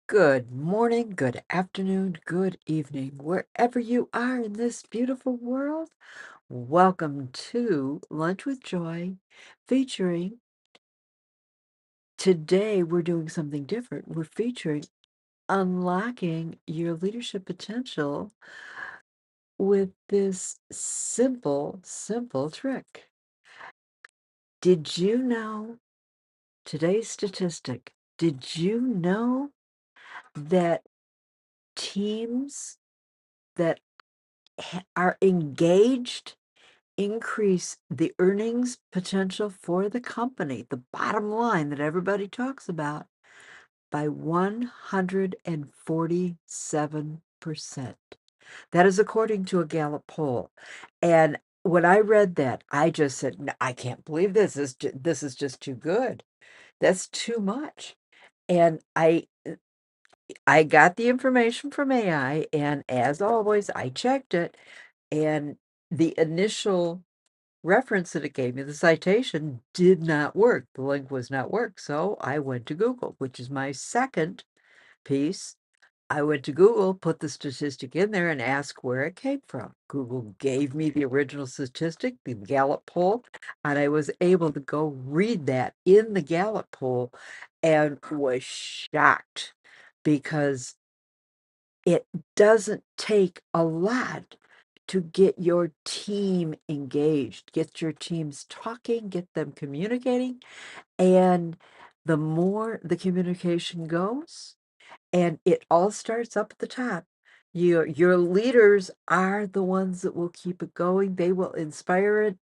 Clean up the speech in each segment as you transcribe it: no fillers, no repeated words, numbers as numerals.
Good morning, good afternoon, good evening, wherever you are in this beautiful world. Welcome to Lunch with Joy, featuring today we're doing something different. We're featuring unlocking your leadership potential with this simple trick. Did you know today's statistic? Did you know that teams that are engaged increase the earnings potential for the company, the bottom line that everybody talks about, by 147%. That is according to a Gallup poll. And when I read that, I just said, I can't believe this. This is just too good. That's too much." And I got the information from AI, and as always, I checked it, and the initial reference that it gave me, the citation, did not work. The link was not work. So I went to Google, which is my second piece. I went to Google, put the statistic in there, and asked where it came from. Google gave me the original statistic, the Gallup poll, and I was able to go read that in the Gallup poll and was shocked because it doesn't take a lot to get your team engaged, get your teams talking, get them communicating. And the more the communication goes, and it all starts up at the top. Your leaders are the ones that will keep it going. They will inspire it.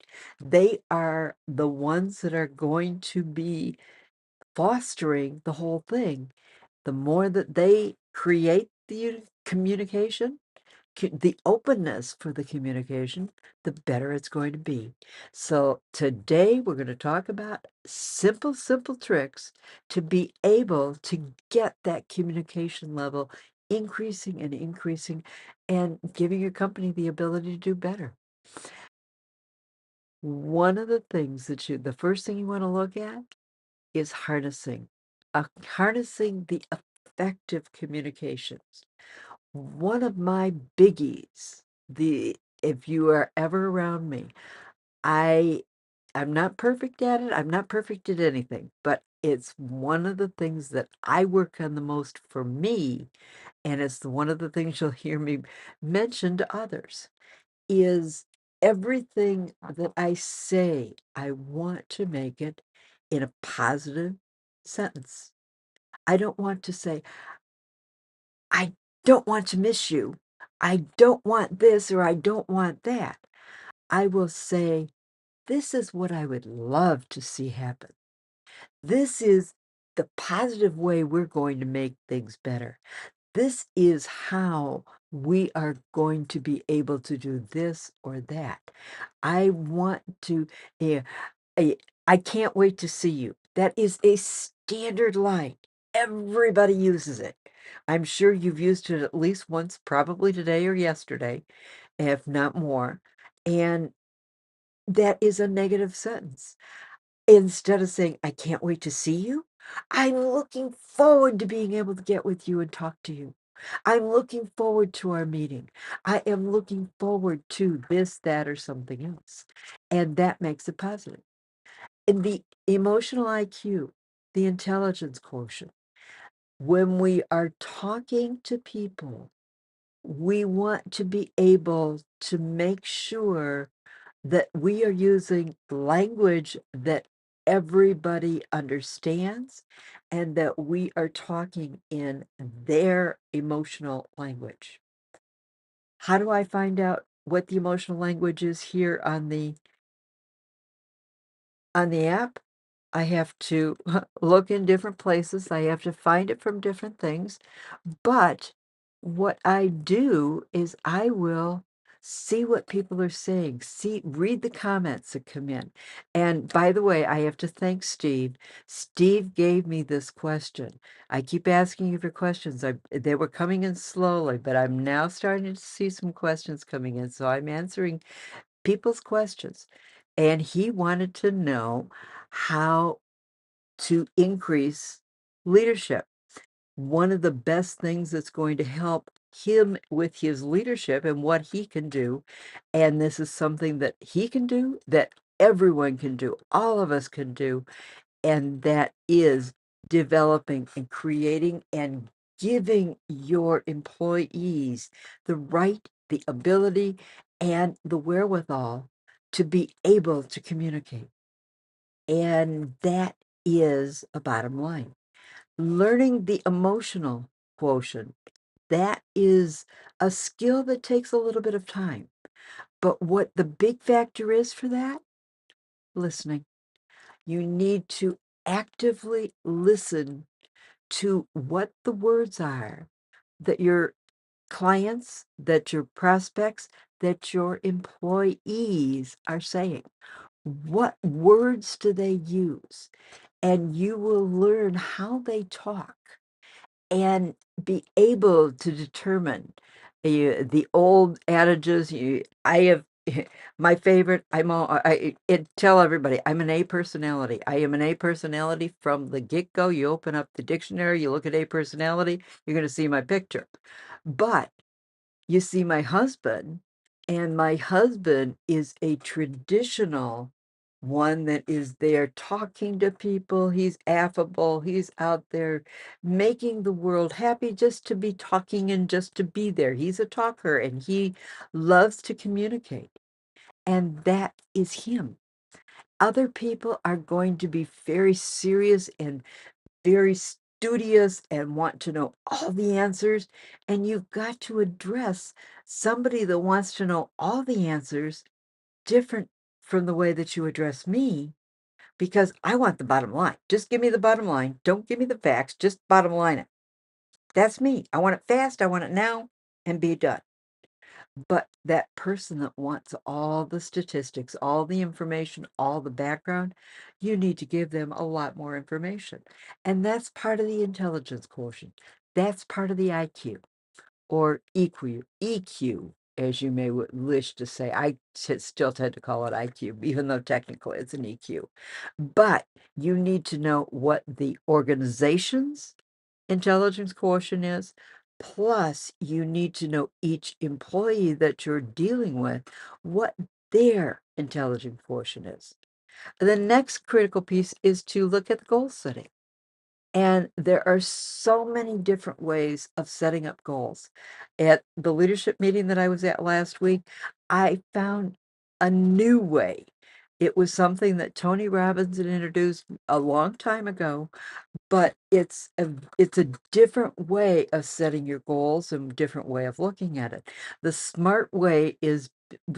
They are the ones that are going to be fostering the whole thing. The more that they create the communication, the openness for the communication, the better it's going to be. So today we're going to talk about simple tricks to be able to get that communication level increasing and increasing and giving your company the ability to do better. One of the things the first thing you want to look at is harnessing the effective communications. One of my biggies, if you are ever around me, I I'm not perfect at it. I'm not perfect at anything, but it's one of the things that I work on the most for me, and it's one of the things you'll hear me mention to others, is everything that I say, I want to make it in a positive sentence. I don't want to say, I don't want to miss you. I don't want this or I don't want that. I will say, this is what I would love to see happen. This is the positive way we're going to make things better. This is how we are going to be able to do this or that. I want to, yeah, I can't wait to see you. That is a standard line. Everybody uses it. I'm sure you've used it at least once, probably today or yesterday, if not more. And that is a negative sentence. Instead of saying, I can't wait to see you, I'm looking forward to being able to get with you and talk to you. I'm looking forward to our meeting. I am looking forward to this, that, or something else. And that makes it positive. And the emotional IQ, the intelligence quotient, when we are talking to people, we want to be able to make sure that we are using language that everybody understands and that we are talking in their emotional language. How do I find out what the emotional language is here on the app? I have to look in different places. I have to find it from different things. But what I do is I will see what people are saying, read the comments that come in. And by the way, I have to thank Steve. Steve gave me this question. I keep asking you for questions. They were coming in slowly, but I'm now starting to see some questions coming in. So I'm answering people's questions. And he wanted to know how to increase leadership. one of the best things that's going to help him with his leadership and what he can do, and this is something that he can do, that everyone can do, all of us can do, and that is developing and creating and giving your employees the right, the ability, and the wherewithal to be able to communicate. And that is a bottom line. Learning the emotional quotient, that is a skill that takes a little bit of time. But what the big factor is for that? Listening. You need to actively listen to what the words are that your clients, that your prospects, that your employees are saying. What words do they use? And you will learn how they talk and be able to determine the old adages. I have my favorite. Tell everybody I'm an A personality. I am an A personality from the get-go. You open up the dictionary, you look at A personality, you're going to see my picture. But you see my husband, and my husband is a traditional one that is there talking to people. He's affable. He's out there making the world happy just to be talking and just to be there. He's a talker and he loves to communicate. And that is him. Other people are going to be very serious and very studious and want to know all the answers. And you've got to address somebody that wants to know all the answers different from the way that you address me, because I want the bottom line. Just give me the bottom line. Don't give me the facts. Just bottom line it. That's me. I want it fast. I want it now and be done. But that person that wants all the statistics, all the information, all the background, you need to give them a lot more information. And that's part of the intelligence quotient. That's part of the IQ or EQ, as you may wish to say. I still tend to call it IQ, even though technically it's an EQ. But you need to know what the organization's intelligence quotient is. Plus, you need to know each employee that you're dealing with, what their intelligence quotient is. The next critical piece is to look at the goal setting. And there are so many different ways of setting up goals. At the leadership meeting that I was at last week, I found a new way. It was something that Tony Robbins had introduced a long time ago, but it's a different way of setting your goals and a different way of looking at it. The SMART way is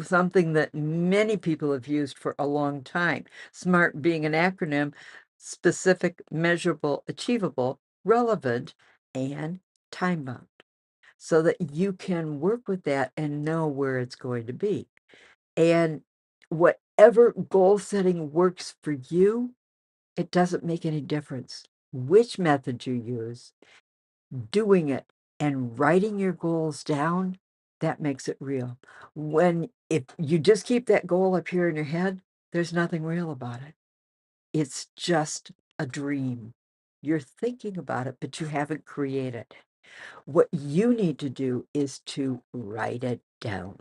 something that many people have used for a long time. SMART being an acronym: specific, measurable, achievable, relevant, and time bound, so that you can work with that and know where it's going to be. And whatever goal setting works for you, it doesn't make any difference which method you use. Doing it and writing your goals down, that makes it real. If you just keep that goal up here in your head, there's nothing real about it. It's just a dream. You're thinking about it, but you haven't created it. What you need to do is to write it down.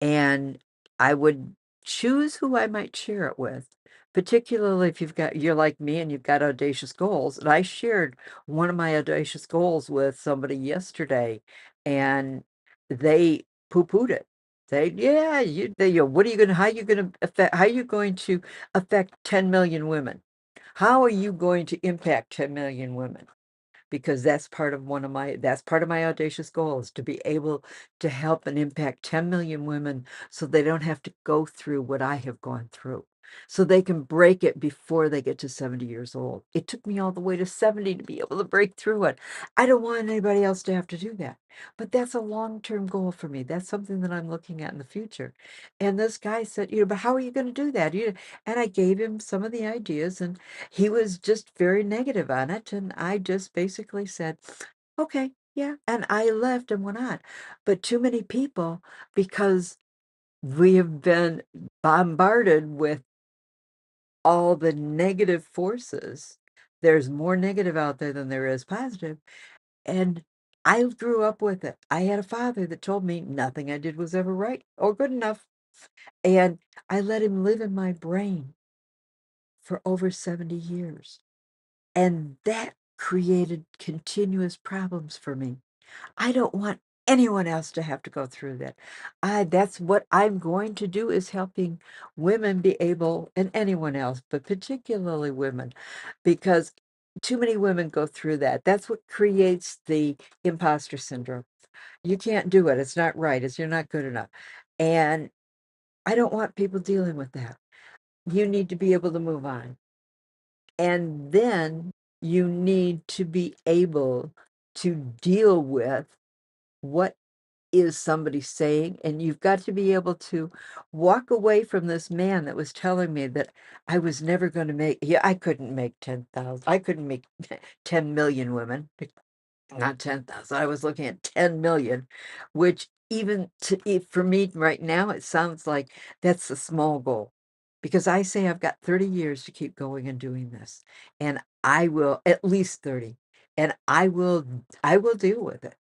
And I would choose who I might share it with, particularly if you're like me and you've got audacious goals. And I shared one of my audacious goals with somebody yesterday, and they poo-pooed it. What are you going to, how are you going to affect 10 million women? How are you going to impact 10 million women? Because that's part of my audacious goal, is to be able to help and impact 10 million women so they don't have to go through what I have gone through, so they can break it before they get to 70 years old. It took me all the way to 70 to be able to break through it. I don't want anybody else to have to do that. But that's a long-term goal for me. That's something that I'm looking at in the future. And this guy said, but how are you going to do that? And I gave him some of the ideas, and he was just very negative on it. And I just basically said, okay, yeah. And I left and went on. But too many people, because we have been bombarded with all the negative forces, There's more negative out there than there is positive, and I grew up with it. I had a father that told me nothing I did was ever right or good enough, and I let him live in my brain for over 70 years, and that created continuous problems for me. I don't want anyone else to have to go through that. That's what I'm going to do, is helping women be able, and anyone else, but particularly women, because too many women go through that. That's what creates the imposter syndrome. You can't do it. It's not right. You're not good enough. And I don't want people dealing with that. You need to be able to move on. And then you need to be able to deal with what is somebody saying, and you've got to be able to walk away from this man that was telling me that I was never going to make, yeah, I couldn't make 10,000. I couldn't make 10 million women, not 10,000. I was looking at 10 million, which even for me right now, it sounds like that's a small goal, because I say I've got 30 years to keep going and doing this, and I will, at least 30, and I will deal with it.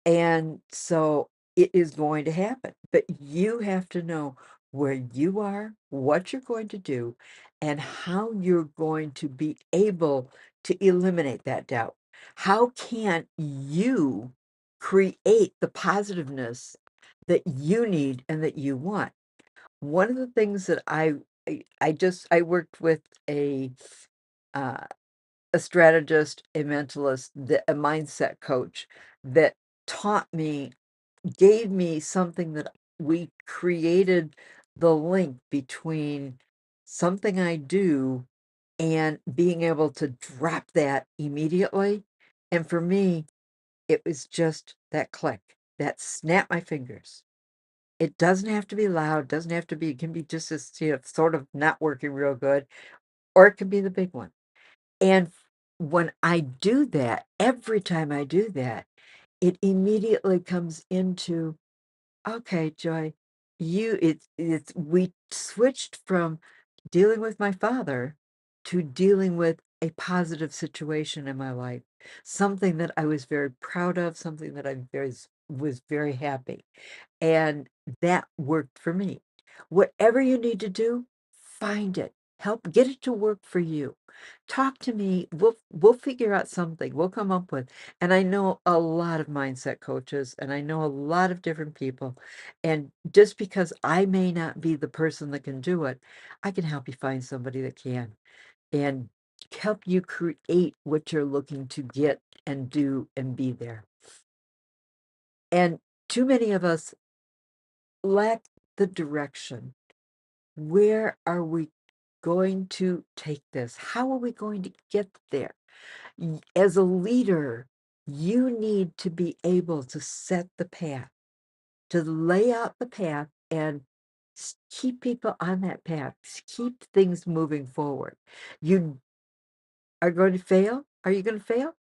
And so it is going to happen, but you have to know where you are, what you're going to do, and how you're going to be able to eliminate that doubt. How can you create the positiveness that you need and that you want? One of the things that I worked with uh, a strategist, a mentalist, a mindset coach that taught me, gave me something that we created the link between something I do and being able to drop that immediately. And for me, it was just that click, that snap my fingers. It doesn't have to be loud, doesn't have to be, it can be just as, sort of not working real good, or it can be the big one. And when I do that, every time I do that, it immediately comes into, okay, Joy, we switched from dealing with my father to dealing with a positive situation in my life, something that I was very proud of, something that was very happy. And that worked for me. Whatever you need to do, find it. Help get it to work for you. Talk to me. We'll figure out something. We'll come up with. And I know a lot of mindset coaches, and I know a lot of different people. And just because I may not be the person that can do it, I can help you find somebody that can, and help you create what you're looking to get and do and be there. And too many of us lack the direction. Where are we going to take this? How are we going to get there? As a leader, you need to be able to set the path, to lay out the path, and keep people on that path, keep things moving forward. You are going to fail. Are you going to fail?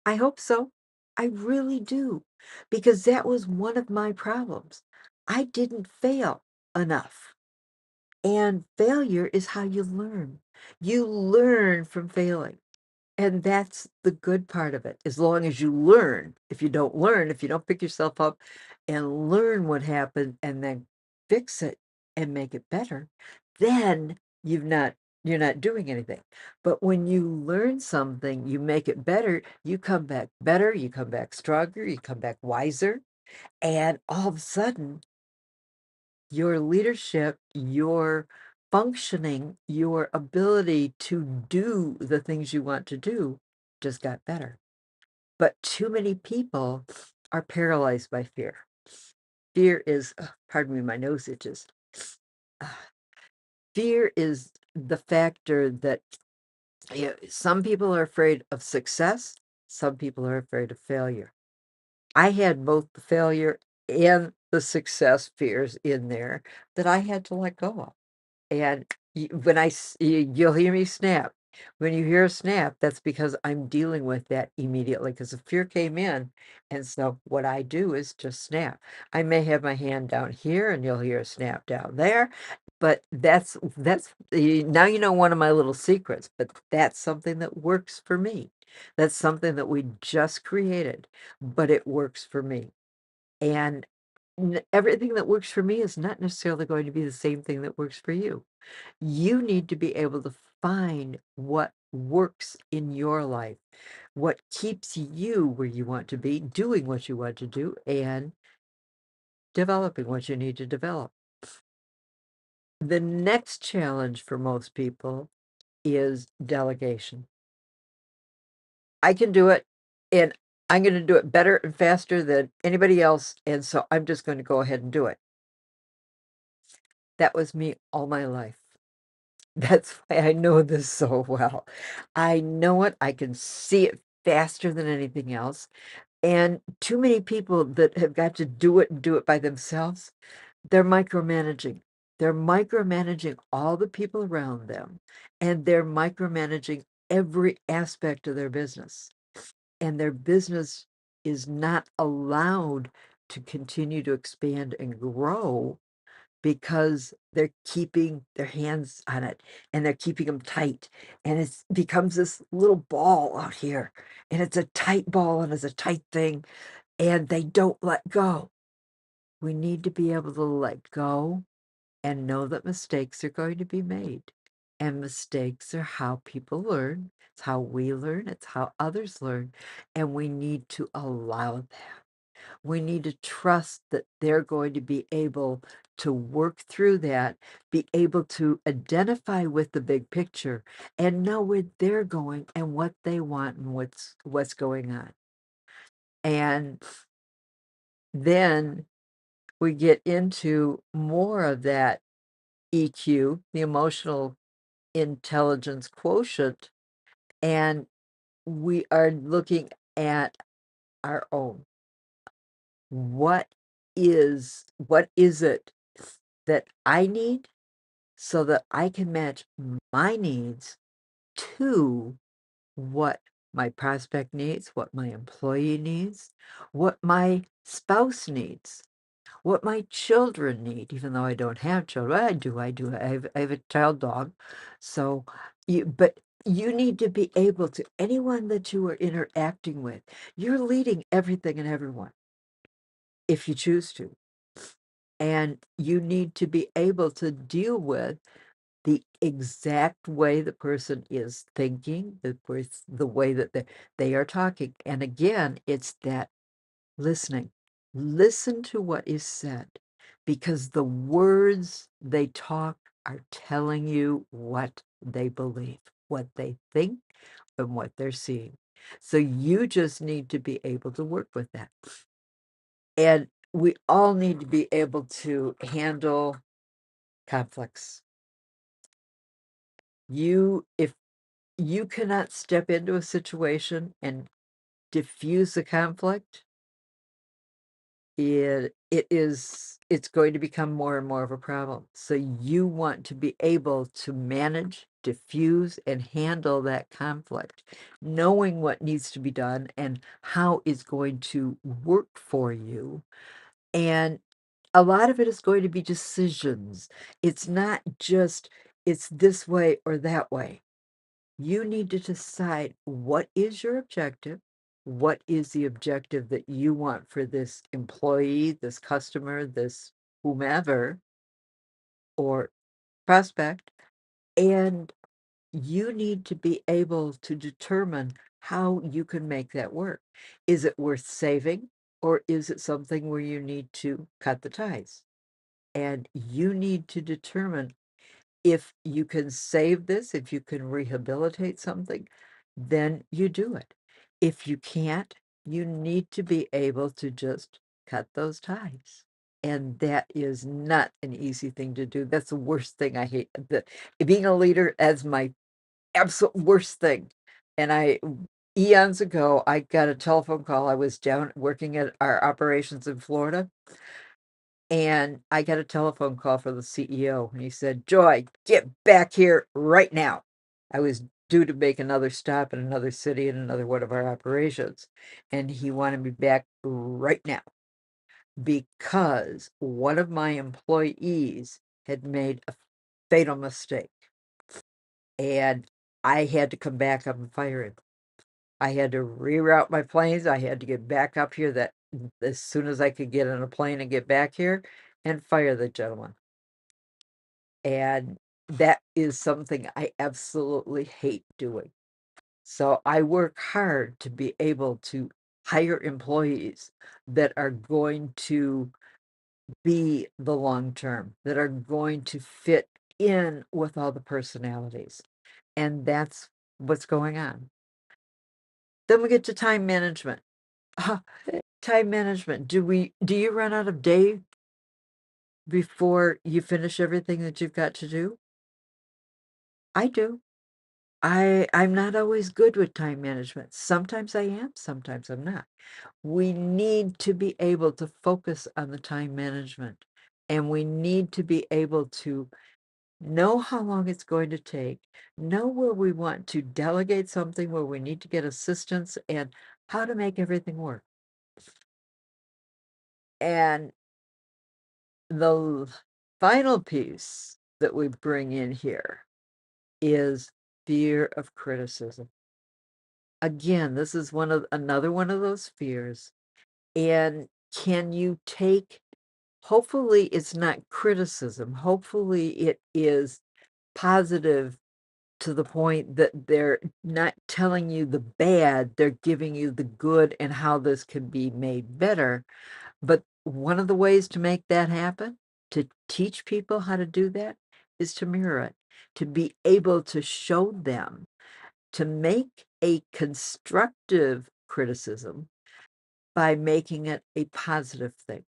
I hope so. I really do, because that was one of my problems. I didn't fail enough. And failure is how you learn. You learn from failing. And that's the good part of it. As long as you learn, if you don't learn, if you don't pick yourself up and learn what happened and then fix it and make it better, then you're not doing anything. But when you learn something, you make it better, you come back stronger, you come back wiser, and all of a sudden your leadership, your functioning, your ability to do the things you want to do just got better. But too many people are paralyzed by fear. Fear is, pardon me, my nose itches. Fear is the factor that, some people are afraid of success, some people are afraid of failure. I had both the failure and the success fears in there that I had to let go of. And when you'll hear me snap. When you hear a snap, that's because I'm dealing with that immediately because the fear came in. And so what I do is just snap. I may have my hand down here and you'll hear a snap down there. But now you know one of my little secrets, but that's something that works for me. That's something that we just created, but it works for me. And everything that works for me is not necessarily going to be the same thing that works for you. You need to be able to find what works in your life, what keeps you where you want to be, doing what you want to do, and developing what you need to develop. The next challenge for most people is delegation. I can do it, and I'm going to do it better and faster than anybody else, and so I'm just going to go ahead and do it. That was me all my life. That's why I know this so well. I know it, I can see it faster than anything else, and too many people that have got to do it and do it by themselves, they're micromanaging. They're micromanaging all the people around them, and they're micromanaging every aspect of their business, and their business is not allowed to continue to expand and grow because they're keeping their hands on it and they're keeping them tight. And it becomes this little ball out here. And it's a tight ball and it's a tight thing. And they don't let go. We need to be able to let go and know that mistakes are going to be made. And mistakes are how people learn. It's how we learn. It's how others learn. And we need to allow that. We need to trust that they're going to be able to work through that, be able to identify with the big picture and know where they're going and what they want and what's going on. And then we get into more of that EQ, the emotional intelligence quotient, and we are looking at our own. What is it that I need so that I can match my needs to what my prospect needs, what my employee needs, what my spouse needs, what my children need, even though I don't have children. I do. I have a child dog. So but you need to be able to, anyone that you are interacting with, you're leading everything and everyone if you choose to. And you need to be able to deal with the exact way the person is thinking, the way that they are talking. And again, it's that listening. Listen to what is said, because the words they talk are telling you what they believe, what they think, and what they're seeing. So you just need to be able to work with that. And we all need to be able to handle conflicts. If you cannot step into a situation and diffuse the conflict, it's going to become more and more of a problem. So you want to be able to manage, diffuse, and handle that conflict, knowing what needs to be done and how it's going to work for you. And a lot of it is going to be decisions. It's not just it's this way or that way. You need to decide, what is your objective? What is the objective that you want for this employee, this customer, this whomever, or prospect? And you need to be able to determine how you can make that work. Is it worth saving, or is it something where you need to cut the ties? And you need to determine, if you can save this, if you can rehabilitate something, then you do it. If you can't, you need to be able to just cut those ties. And that is not an easy thing to do. That's the worst thing I hate. Being a leader is my absolute worst thing. And eons ago, I got a telephone call. I was down working at our operations in Florida, and I got a telephone call from the CEO, and he said, "Joy, get back here right now." I was due to make another stop in another city in another one of our operations, and he wanted me back right now because one of my employees had made a fatal mistake, and I had to come back up and fire him. I had to reroute my planes. I had to get back up here that as soon as I could get on a plane and get back here and fire the gentleman. And that is something I absolutely hate doing. So I work hard to be able to hire employees that are going to be the long term, that are going to fit in with all the personalities. And that's what's going on. Then we get to time management. Time management. Do you run out of day before you finish everything that you've got to do? I do. I'm not always good with time management. Sometimes I am, sometimes I'm not. We need to be able to focus on the time management, and we need to be able to know how long it's going to take, know where we want to delegate something, where we need to get assistance, and how to make everything work. And the final piece that we bring in here is fear of criticism. Again, this is another one of those fears. And can you take, hopefully it's not criticism, hopefully it is positive to the point that they're not telling you the bad, they're giving you the good and how this can be made better. But one of the ways to make that happen, to teach people how to do that, is to mirror it, to be able to show them, to make a constructive criticism by making it a positive thing.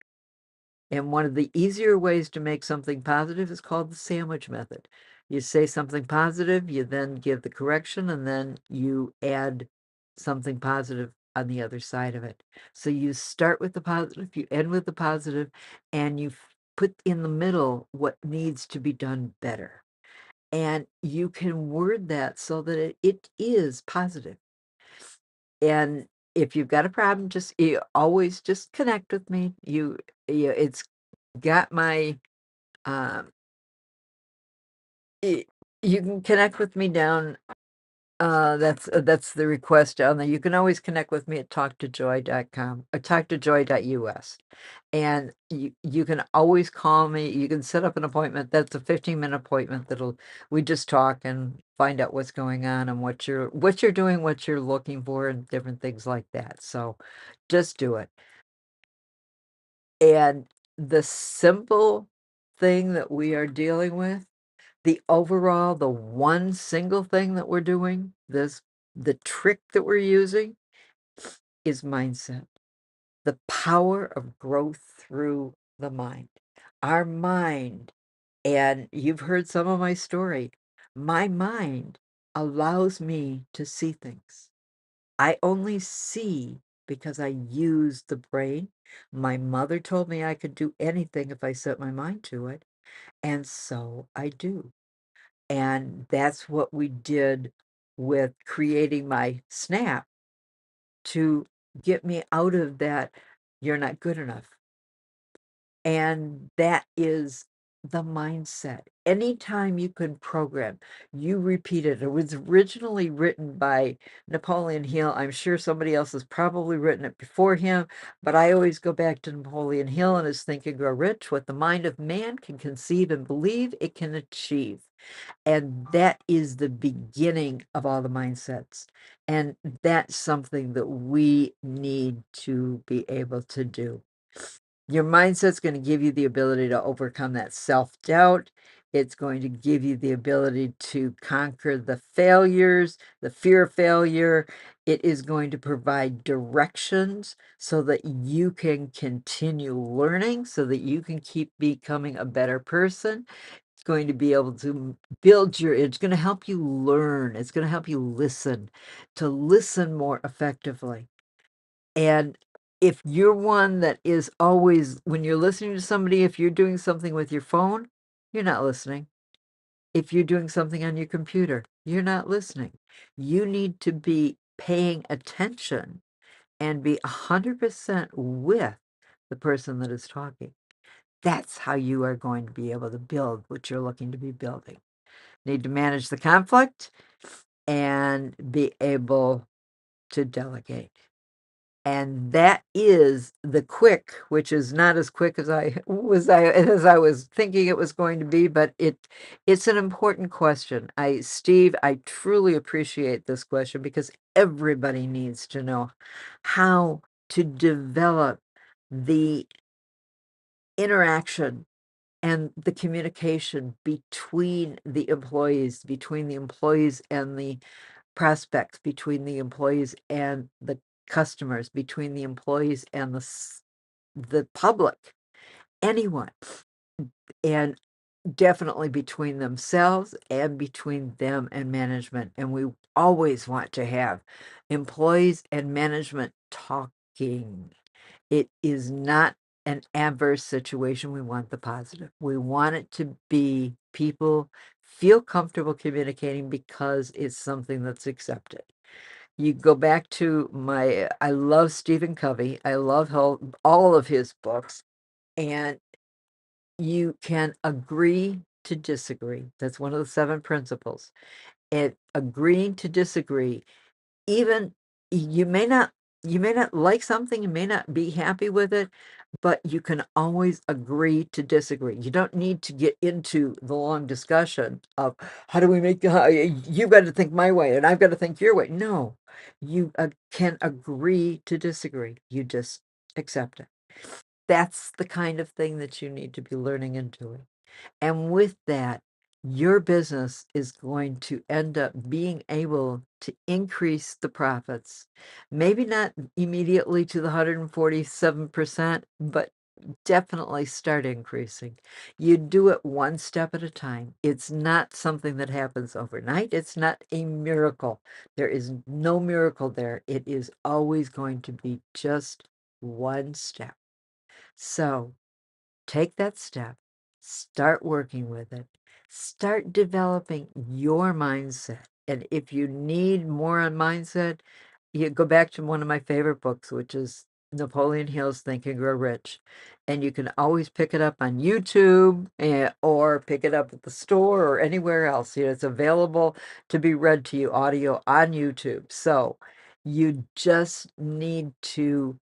And one of the easier ways to make something positive is called the sandwich method. You say something positive, you then give the correction, and then you add something positive on the other side of it. So you start with the positive, you end with the positive, and you put in the middle what needs to be done better. And you can word that so that it is positive. And if you've got a problem, just you always just connect with me. It's got my um y you can connect with me down, that's the request down there. You can always connect with me at talktojoy.com or talktojoy.us. And you can always call me. You can set up an appointment. That's a 15-minute appointment we just talk and find out what's going on and what you're doing, what you're looking for, and different things like that. So just do it. And the simple thing that we are dealing with, the one single thing that we're doing, the trick that we're using is mindset. The power of growth through the mind. Our mind, and you've heard some of my story, my mind allows me to see things. I only see because I use the brain. My mother told me I could do anything if I set my mind to it, and so I do. And that's what we did with creating my snap to get me out of that, "You're not good enough." And that is the mindset. Anytime you can program, you repeat it. It was originally written by Napoleon Hill. I'm sure somebody else has probably written it before him, but I always go back to Napoleon Hill and his Think and Grow Rich. What the mind of man can conceive and believe, it can achieve. And that is the beginning of all the mindsets. And that's something that we need to be able to do. Your mindset's going to give you the ability to overcome that self-doubt. It's going to give you the ability to conquer the failures, the fear of failure. It is going to provide directions so that you can continue learning, so that you can keep becoming a better person. It's going to be able to it's going to help you learn. It's going to help you listen, to listen more effectively. And if you're one that is always, when you're listening to somebody, if you're doing something with your phone, you're not listening. If you're doing something on your computer, you're not listening. You need to be paying attention and be 100% with the person that is talking. That's how you are going to be able to build what you're looking to be building. Need to manage the conflict and be able to delegate. And that is the quick, which is not as quick as I was thinking it was going to be, but it's an important question. Steve, I truly appreciate this question because everybody needs to know how to develop the interaction and the communication between the employees and the prospects, between the employees and the customers, between the employees and the public, anyone, and definitely between themselves and between them and management. And we always want to have employees and management talking. It is not an adverse situation. We want the positive. We want it to be people feel comfortable communicating because it's something that's accepted. You go back to I love Stephen Covey. I love all of his books. And you can agree to disagree. That's one of the 7 principles. And agreeing to disagree, even you may not like something, you may not be happy with it, but you can always agree to disagree. You don't need to get into the long discussion of how do we make you've got to think my way and I've got to think your way. No, you can agree to disagree. You just accept it. That's the kind of thing that you need to be learning and doing. And with that, your business is going to end up being able to increase the profits. Maybe not immediately to the 147%, but definitely start increasing. You do it one step at a time. It's not something that happens overnight. It's not a miracle. There is no miracle there. It is always going to be just one step. So take that step, start working with it, start developing your mindset. And if you need more on mindset, you go back to one of my favorite books, which is Napoleon Hill's Think and Grow Rich. And you can always pick it up on YouTube or pick it up at the store or anywhere else. It's available to be read to you audio on YouTube. So you just need to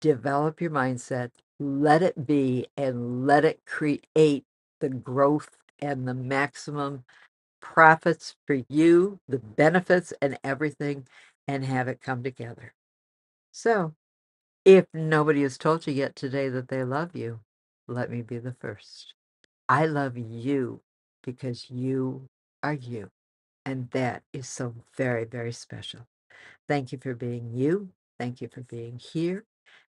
develop your mindset, let it be, and let it create the growth and the maximum profits for you, the benefits and everything, and have it come together. So, if nobody has told you yet today that they love you, let me be the first. I love you because you are you, and that is so very, very special. Thank you for being you. Thank you for being here.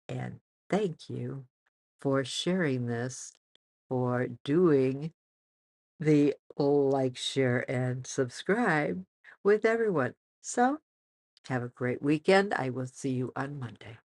And thank you for sharing this, for doing the like, share, and subscribe with everyone. So, have a great weekend. I will see you on Monday.